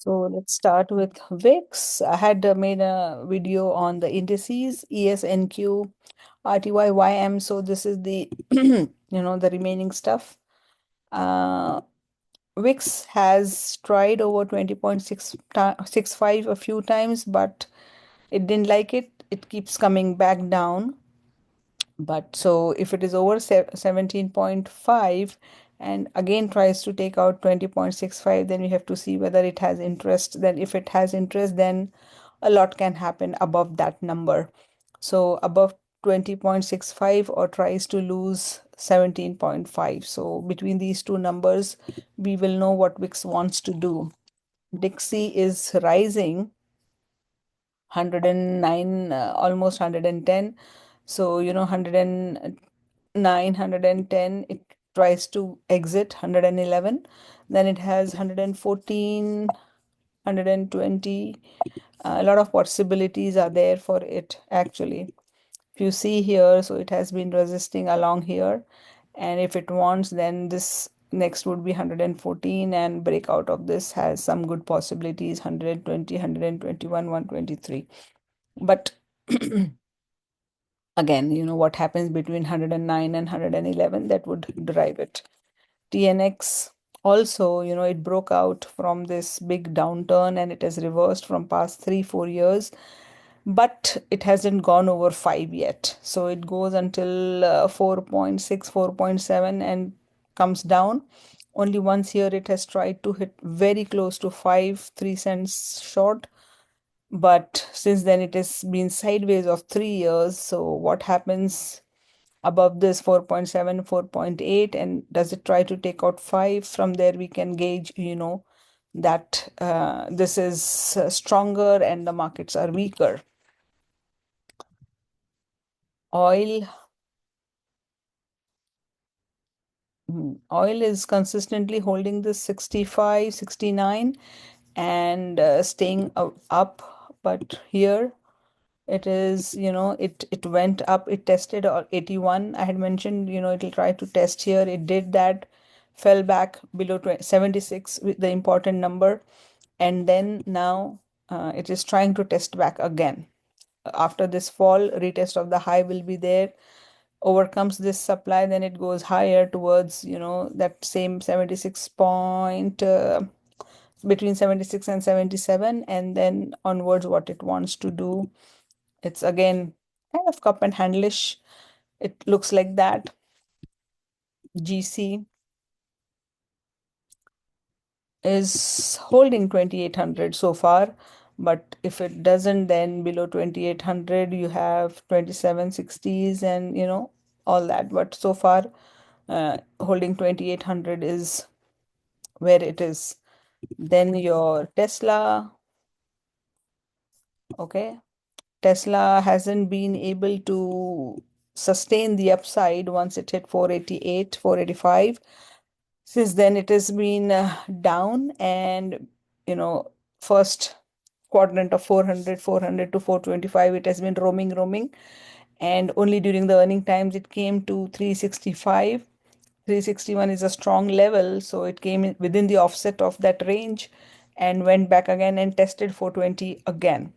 So let's start with VIX. I had made a video on the indices, ESNQ, RTY, YM. So this is the, the remaining stuff. Uh, VIX has tried over 20.65 a few times, but it didn't like it. It keeps coming back down. But so if it is over 17.5 and again tries to take out 20.65, then we have to see whether it has interest. Then if it has interest, then a lot can happen above that number. So above 20.65 or tries to lose 17.5. So between these two numbers, we will know what VIX wants to do. Dixie is rising 109, almost 110. So, 109, 110, it tries to exit 111. Then it has 114, 120. A lot of possibilities are there for it actually. If you see here, so it has been resisting along here. And if it wants, then this next would be 114 and breakout of this has some good possibilities 120, 121, 123. But again, what happens between 109 and 111 that would drive it. TNX also, it broke out from this big downturn and it has reversed from past 3-4 years, but it hasn't gone over 5 yet. So it goes until 4.6, 4.7 and comes down. Only once here it has tried to hit very close to 5, 3 cents short, but since then it has been sideways of 3 years. So what happens above this 4.7, 4.8, and does it try to take out 5? From there we can gauge, that this is stronger and the markets are weaker. Oil, oil is consistently holding this 65, 69 and staying up, but here it is, it went up, it tested 81. I had mentioned, it'll try to test here. It did that, fell back below 76 with the important number, and then now it is trying to test back again. After this fall, retest of the high will be there, overcomes this supply, then it goes higher towards, that same 76 point, between 76 and 77, and then onwards what it wants to do. It's again kind of cup and handlish. It looks like that. GC is holding 2800 so far, but if it doesn't, then below 2800 you have 2760s and all that. But so far, holding 2800 is where it is. Then your Tesla, okay. Tesla hasn't been able to sustain the upside once it hit 488, 485. Since then, it has been down, and first quadrant of 400, 400 to 425, it has been roaming, and only during the earning times it came to 365. 361 is a strong level, so it came within the offset of that range and went back again and tested 420 again.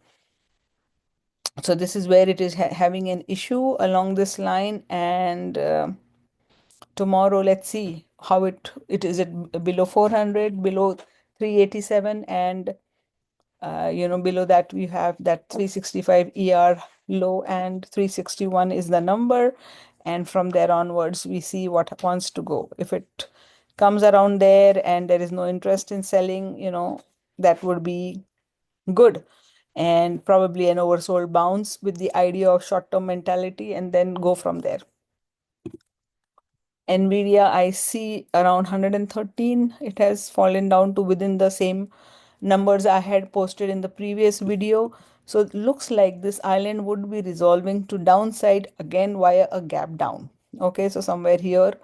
So this is where it is having an issue along this line, and tomorrow let's see how it is. It below 400, below 387, and below that we have that 365 ER low, and 361 is the number, and from there onwards we see what wants to go. If it comes around there and there is no interest in selling, that would be good, and probably an oversold bounce with the idea of short-term mentality, and then go from there. Nvidia, I see around 113. It has fallen down to within the same numbers I had posted in the previous video. So it looks like this island would be resolving to downside again via a gap down. Okay, so somewhere here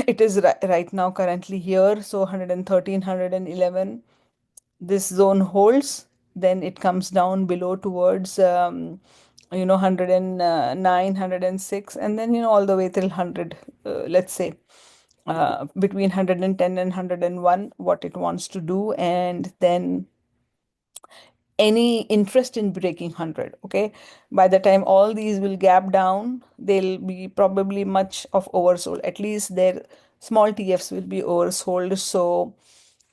it is right now currently here. So 113, 111. This zone holds, then it comes down below towards 109, 106, and then all the way till 100, let's say. between 110 and 101 what it wants to do, and then any interest in breaking 100. Okay, by the time all these will gap down, they'll be probably much of oversold, at least their small TFs will be oversold. So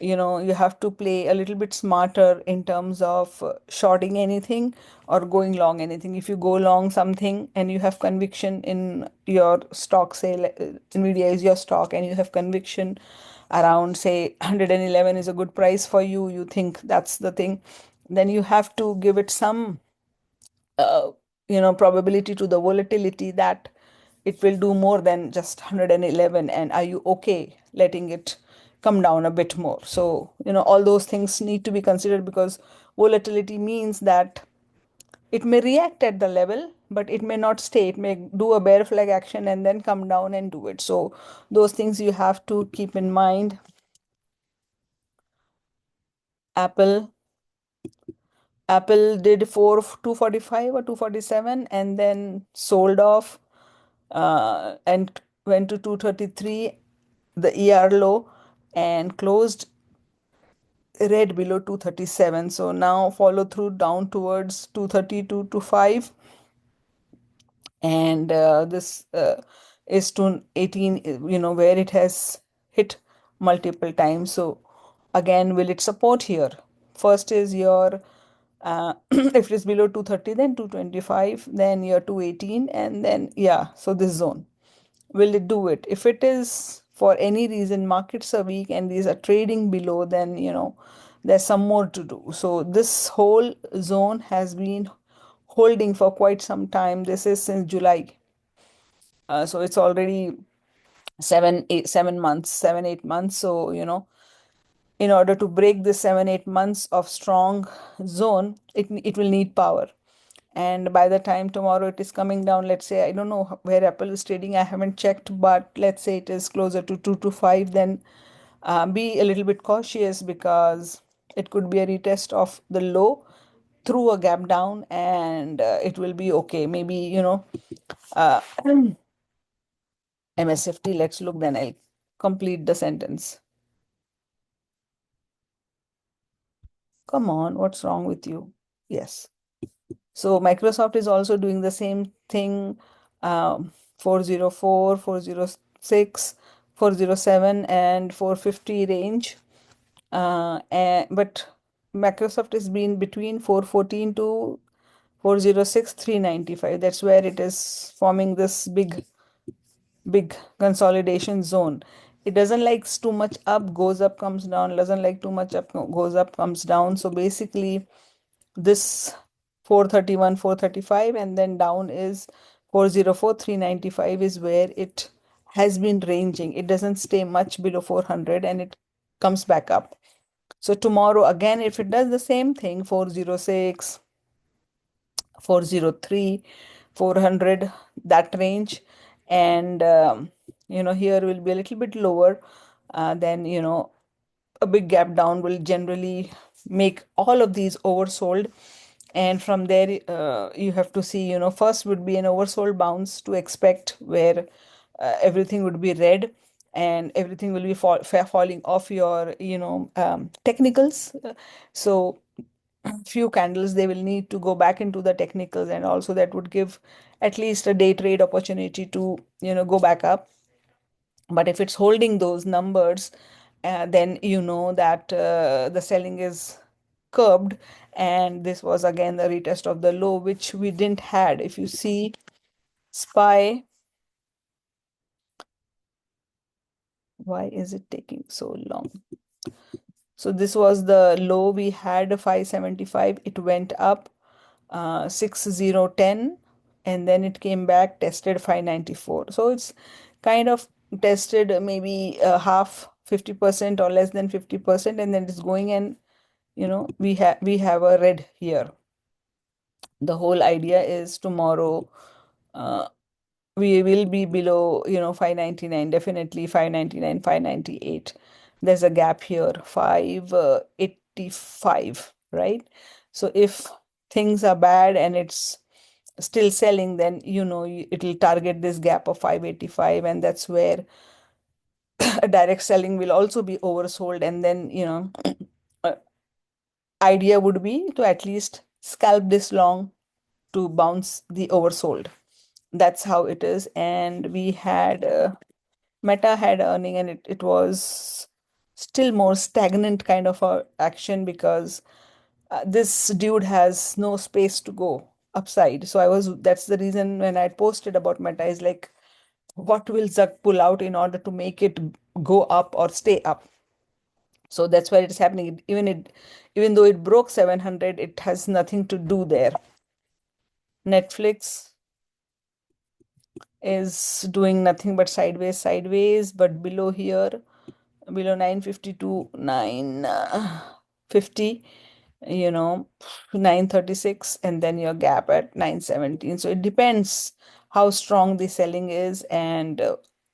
you have to play a little bit smarter in terms of shorting anything or going long anything. If you go long something and you have conviction in your stock, say Nvidia is your stock, and you have conviction around, say, 111 is a good price for you, you think that's the thing, then you have to give it some uh, probability to the volatility that it will do more than just 111, and are you okay letting it come down a bit more? So all those things need to be considered, because volatility means that it may react at the level, but it may not stay. It may do a bear flag action and then come down and do it. So those things you have to keep in mind. Apple apple did 245 or 247 and then sold off, and went to 233, the ER low, and closed red below 237. So now follow through down towards 232 to 5, and this is to 18, where it has hit multiple times. So again, will it support here? First is your if it is below 230, then 225, then your 218, and then yeah, so this zone, will it do it? If it is for any reason markets are weak and these are trading below, then there's some more to do. So this whole zone has been holding for quite some time. This is since July. So it's already 7 8 7 months, 7 8 months. So in order to break this 7 8 months of strong zone, it will need power. And by the time tomorrow it is coming down, let's say, I don't know where Apple is trading, I haven't checked, but let's say it is closer to 2 to 5, then be a little bit cautious, because it could be a retest of the low through a gap down, and it will be okay. Maybe uh, MSFT, let's look, then I'll complete the sentence. Come on, what's wrong with you? Yes. So Microsoft is also doing the same thing, 404, 406, 407, and 450 range. But Microsoft has been between 414 to 406, 395. That's where it is forming this big consolidation zone. It doesn't like too much up, goes up, comes down, doesn't like too much up, goes up, comes down. So basically, this 431, 435, and then down is 404, 395 is where it has been ranging. It doesn't stay much below 400 and it comes back up. So tomorrow again, if it does the same thing, 406, 403, 400, that range, and here will be a little bit lower, then a big gap down will generally make all of these oversold. And from there, you have to see, first would be an oversold bounce to expect, where everything would be red and everything will be falling off your technicals. So few candles, they will need to go back into the technicals, and also that would give at least a day trade opportunity to go back up. But if it's holding those numbers, then you know that the selling is curbed, and this was again the retest of the low, which we didn't had. If you see SPY, why is it taking so long? So this was the low, we had 575, it went up 6010, and then it came back, tested 594. So it's kind of tested maybe half, 50% or less than 50%, and then it's going, and we have a red here. The whole idea is tomorrow uh, we will be below 599, definitely 599, 598. There's a gap here, 585, right? So if things are bad and it's still selling, then it'll target this gap of 585, and that's where a direct selling will also be oversold, and then uh, idea would be to at least scalp this long to bounce the oversold. That's how it is. And we had Meta had earning, and it was still more stagnant kind of a action because this dude has no space to go upside. So that's the reason when I posted about Meta is like, what will Zuck pull out in order to make it go up or stay up? So that's why it's happening. Even though it broke 700, it has nothing to do there. Netflix is doing nothing but sideways, but below here, below 950 to 950, you know, 936, and then your gap at 917. So it depends how strong the selling is, and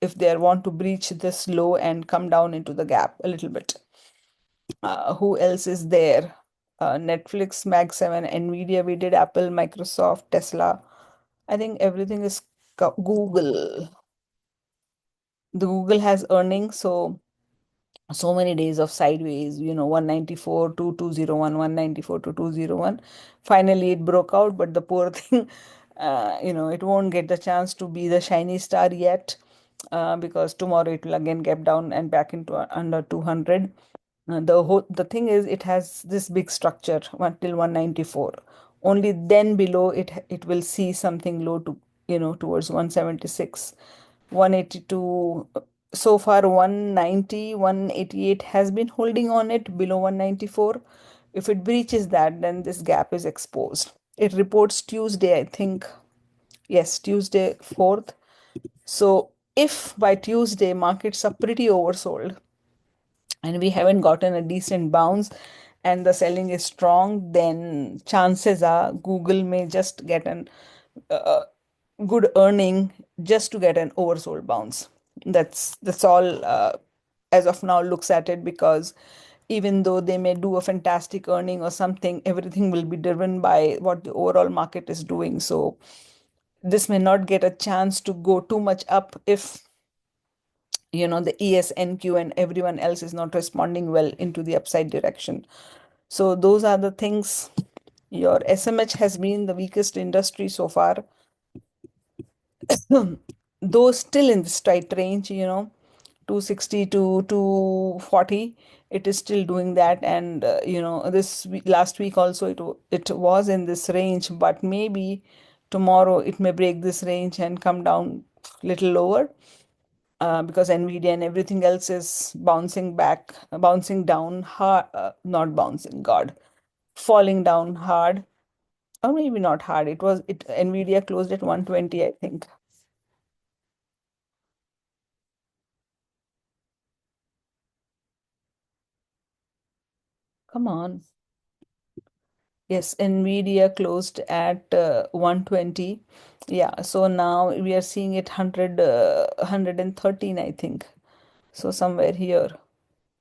if they want to breach this low and come down into the gap a little bit. Who else is there? Netflix, Mag 7, Nvidia, we did Apple, Microsoft, Tesla. I think everything is Google. The Google has earnings, so many days of sideways, 194 to 201, 194 to 201. Finally, it broke out, but the poor thing, it won't get the chance to be the shiny star yet, because tomorrow it will again get down and back into under 200. The thing is, it has this big structure until 194. Only then below it will see something low to towards 176, 182. So far 190, 188 has been holding on it below 194. If it breaches that, then this gap is exposed. It reports Tuesday, I think. Yes, Tuesday 4th. So if by Tuesday markets are pretty oversold and we haven't gotten a decent bounce and the selling is strong, then chances are Google may just get an uh, good earning just to get an oversold bounce. That's all, as of now looks at it, because even though they may do a fantastic earning or something, everything will be driven by what the overall market is doing. So this may not get a chance to go too much up if the ESNQ and everyone else is not responding well into the upside direction. So those are the things. Your SMH has been the weakest industry so far, though still in this tight range, 260 to 240. It is still doing that, and last week also it was in this range, but maybe tomorrow it may break this range and come down little lower, because Nvidia and everything else is bouncing back, bouncing down hard, not bouncing, God, falling down hard, or maybe not hard. Nvidia closed at 120, I think. Come on. Yes, Nvidia closed at 120. Yeah, so now we are seeing it 100, 113, I think. So somewhere here.